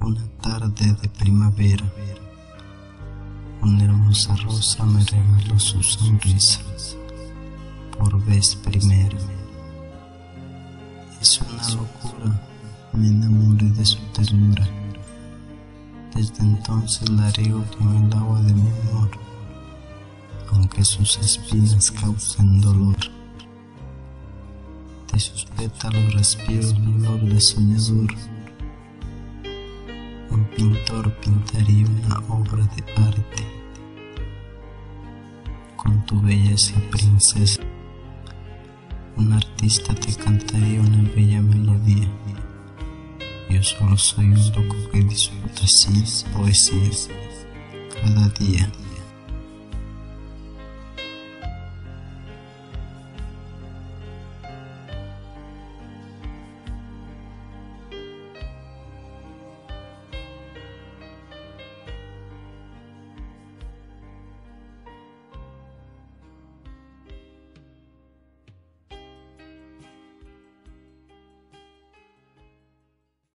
Una tarde de primavera, una hermosa rosa me regaló su sonrisa por vez primera. Es una locura, me enamoré de su ternura. Desde entonces la riego con el agua de mi amor, aunque sus espinas causen dolor. De sus pétalos respiro el olor de soñador. Un pintor pintaría una obra de arte con tu belleza, princesa. Un artista te cantaría una bella melodía. Yo solo soy un loco que disfruta sin poesía cada día.